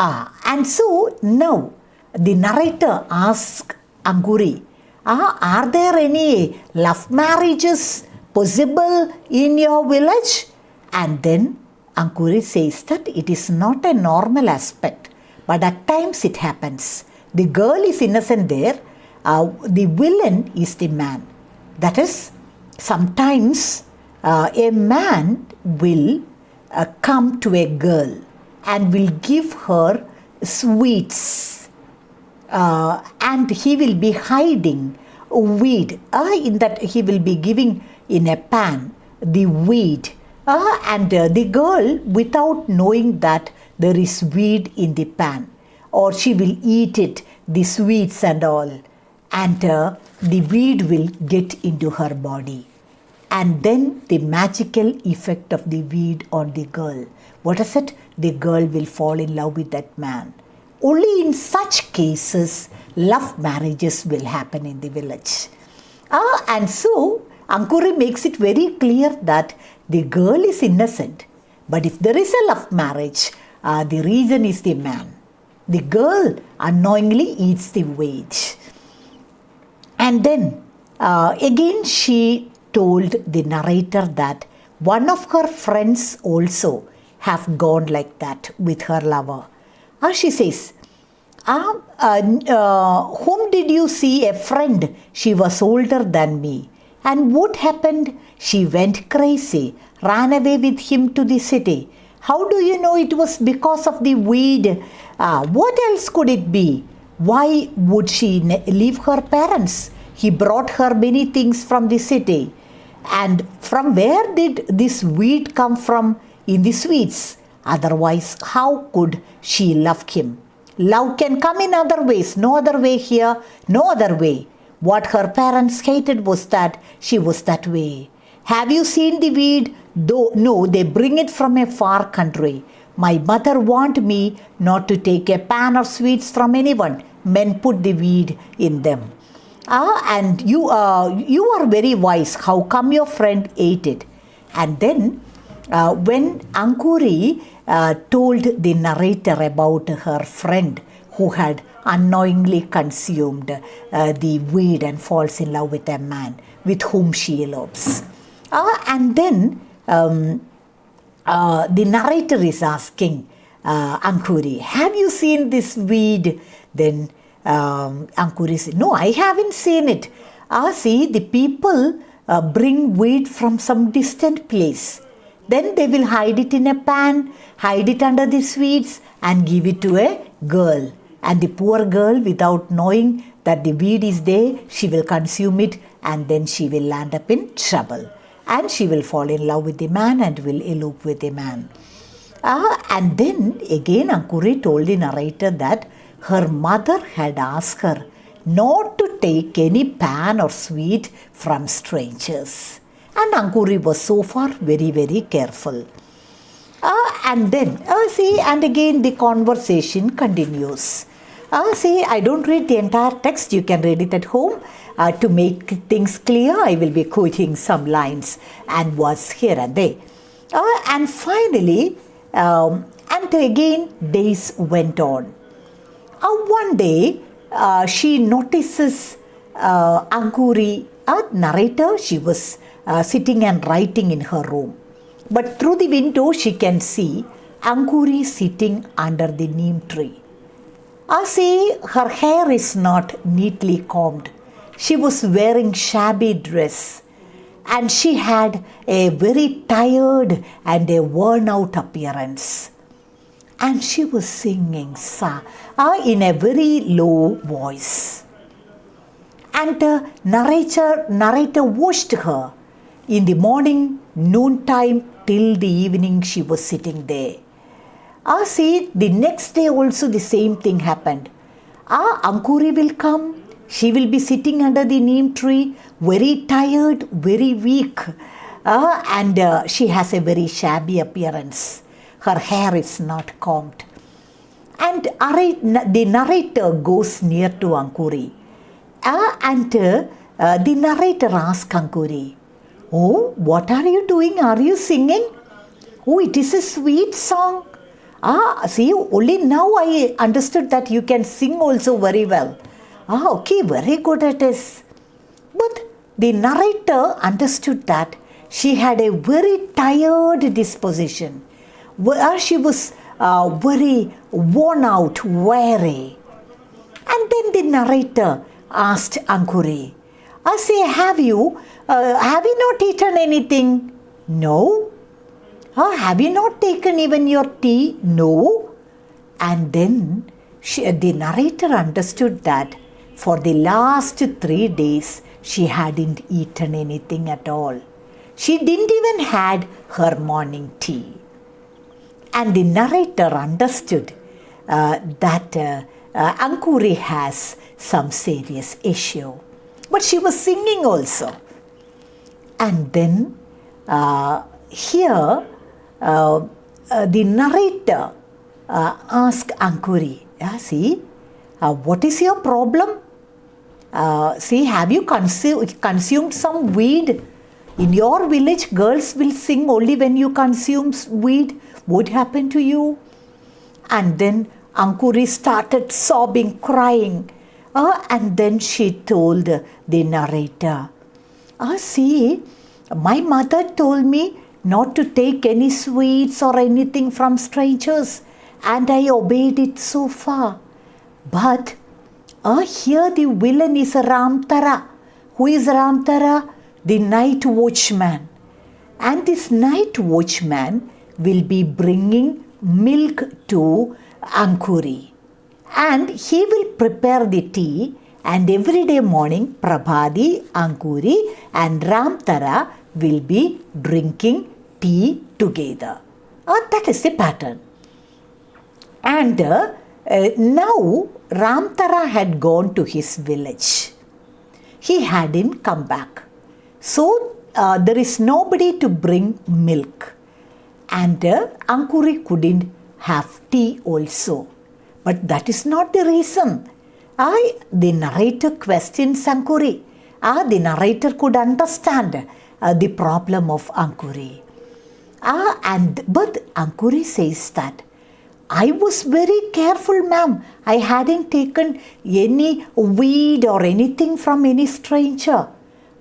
And so now the narrator asks Anguri, are there any love marriages possible in your village? And then Anguri says that it is not a normal aspect, but at times it happens. The girl is innocent there, the villain is the man. That is, sometimes a man will come to a girl and will give her sweets, and he will be hiding weed in that he will be giving in a pan the weed, and the girl, without knowing that there is weed in the pan, or she will eat it, the sweets and all, and the weed will get into her body. And then the magical effect of the weed on the girl. What is it? The girl will fall in love with that man. Only in such cases, love marriages will happen in the village. And so, Anguri makes it very clear that the girl is innocent. But if there is a love marriage, the reason is the man. The girl unknowingly eats the wage. And then, again she told the narrator that one of her friends also have gone like that with her lover. She says, whom did you see? A friend. She was older than me. And what happened? She went crazy, ran away with him to the city. How do you know it was because of the weed? What else could it be? Why would she leave her parents? He brought her many things from the city. And from where did this weed come from in the sweets? Otherwise, how could she love him? Love can come in other ways. No other way here, no other way. What her parents hated was that she was that way. Have you seen the weed? No, they bring it from a far country. My mother warned me not to take a pan of sweets from anyone. Men put the weed in them. And you are very wise. How come your friend ate it? And then when Anguri told the narrator about her friend who had unknowingly consumed the weed and falls in love with a man with whom she elopes. And then the narrator is asking Anguri, have you seen this weed? Then Anguri said, no, I haven't seen it. See, the people bring weed from some distant place. Then they will hide it in a pan, hide it under the sweets and give it to a girl. And the poor girl, without knowing that the weed is there, she will consume it and then she will land up in trouble. And she will fall in love with the man and will elope with the man. And then again Anguri told the narrator that her mother had asked her not to take any pan or sweet from strangers. And Anguri was so far very, very careful. And then, and again the conversation continues. I don't read the entire text. You can read it at home. To make things clear, I will be quoting some lines and words here and there. And finally, and again days went on. One day, she notices Anguri, narrator. She was sitting and writing in her room. But through the window, she can see Anguri sitting under the neem tree. Her hair is not neatly combed. She was wearing shabby dress and she had a very tired and a worn out appearance. And she was singing in a very low voice. And the narrator watched her. In the morning, noontime till the evening she was sitting there. The next day also the same thing happened. Anguri will come. She will be sitting under the neem tree, very tired, very weak. And she has a very shabby appearance. Her hair is not combed. And the narrator goes near to Anguri. And the narrator asks Anguri, oh, what are you doing? Are you singing? Oh, it is a sweet song. See, only now I understood that you can sing also very well. Okay, very good at this. But the narrator understood that she had a very tired disposition. She was very worn out, weary. And then the narrator asked Ankuri, I say, have you not eaten anything? No. Have you not taken even your tea? No. And then the narrator understood that for the last 3 days, she hadn't eaten anything at all. She didn't even had her morning tea. And the narrator understood that Ankuri has some serious issue. But she was singing also. And then here the narrator asked Ankuri, see, what is your problem? See, have you consumed some weed? In your village, girls will sing only when you consume weed. What happened to you? And then Ankuri started sobbing, crying. And then she told the narrator, see, my mother told me not to take any sweets or anything from strangers, and I obeyed it so far. But here the villain is Ramtara. Who is Ramtara? The night watchman. And this night watchman will be bringing milk to Ankuri. And he will prepare the tea, and every day morning Prabhadi, Ankuri and Ramtara will be drinking tea together. That is the pattern. And now Ramtara had gone to his village. He hadn't come back. So there is nobody to bring milk. And Ankuri couldn't have tea also. But that is not the reason. The narrator questions Ankuri. The narrator could understand the problem of Ankuri. But Ankuri says that, I was very careful, ma'am. I hadn't taken any weed or anything from any stranger.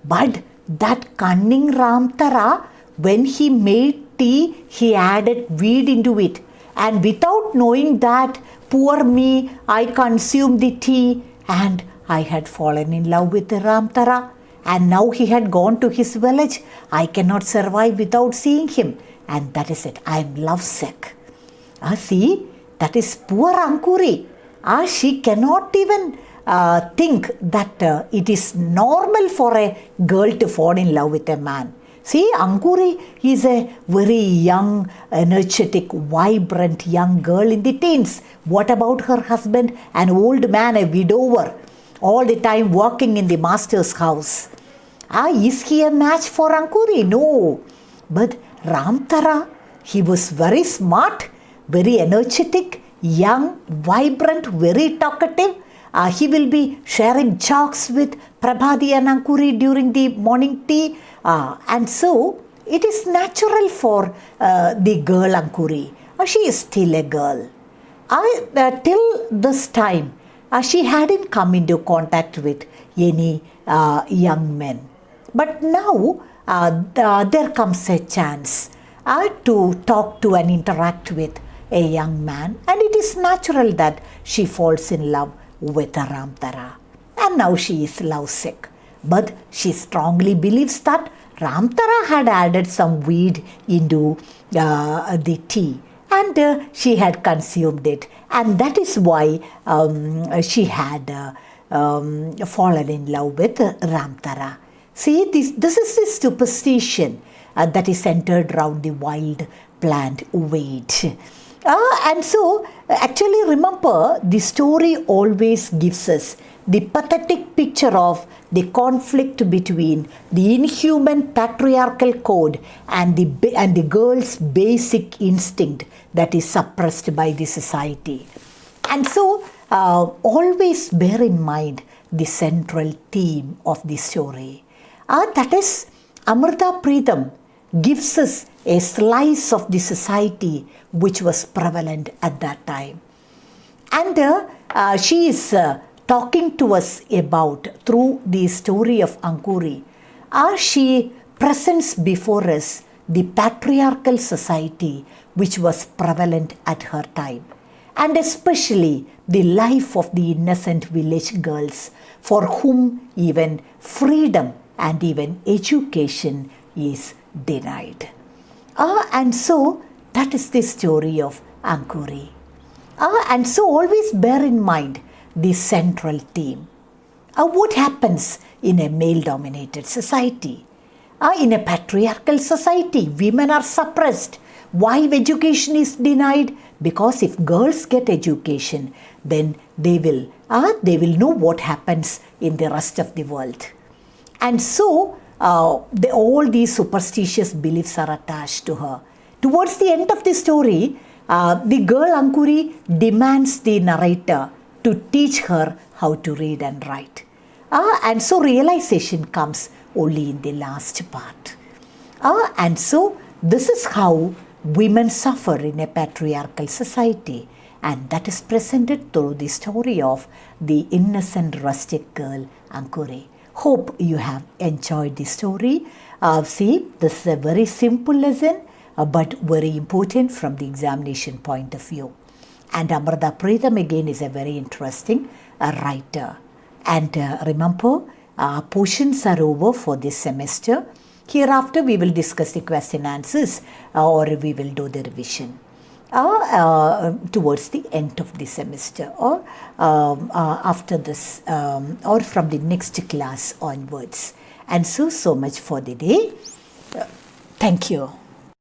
But that cunning Ramtara, when he made tea, he added weed into it. And without knowing that, poor me, I consumed the tea and I had fallen in love with the Ramtara. And now he had gone to his village. I cannot survive without seeing him. And that is it. I am lovesick. See, that is poor Ankuri. She cannot even think that it is normal for a girl to fall in love with a man. See, Ankuri is a very young, energetic, vibrant young girl in the teens. What about her husband? An old man, a widower, all the time working in the master's house. Is he a match for Ankuri? No. But Ramtara, he was very smart, very energetic, young, vibrant, very talkative. He will be sharing jokes with Prabhadi and Ankuri during the morning tea. And so, it is natural for the girl Ankuri. She is still a girl. Till this time, she hadn't come into contact with any young men. But now, there comes a chance to talk to and interact with a young man. And it is natural that she falls in love with Ramtara. And now she is lovesick. But she strongly believes that Ramtara had added some weed into the tea. And she had consumed it. And that is why she had fallen in love with Ramtara. See, this is the superstition that is centered around the wild plant weed. And so, actually remember, the story always gives us the pathetic picture of the conflict between the inhuman patriarchal code and the girl's basic instinct that is suppressed by the society. And so, always bear in mind the central theme of the story. That is Amrita Pritham gives us a slice of the society which was prevalent at that time. And she is talking to us about, through the story of Ankuri, she presents before us the patriarchal society which was prevalent at her time, and especially the life of the innocent village girls for whom even freedom and even education is denied. And so that is the story of Ankuri. And so always bear in mind the central theme. What happens in a male-dominated society? In a patriarchal society, women are suppressed. Why education is denied? Because if girls get education, then they will know what happens in the rest of the world. And so all these superstitious beliefs are attached to her. Towards the end of the story, the girl Ankuri demands the narrator to teach her how to read and write. And so realization comes only in the last part. And so this is how women suffer in a patriarchal society, and that is presented through the story of the innocent rustic girl Ankuri. Hope you have enjoyed the story. See, this is a very simple lesson, but very important from the examination point of view. And Amrita Pritham again is a very interesting writer. And remember, portions are over for this semester. Hereafter we will discuss the question answers or we will do the revision towards the end of the semester, or after this, or from the next class onwards. And so much for the day. Thank you.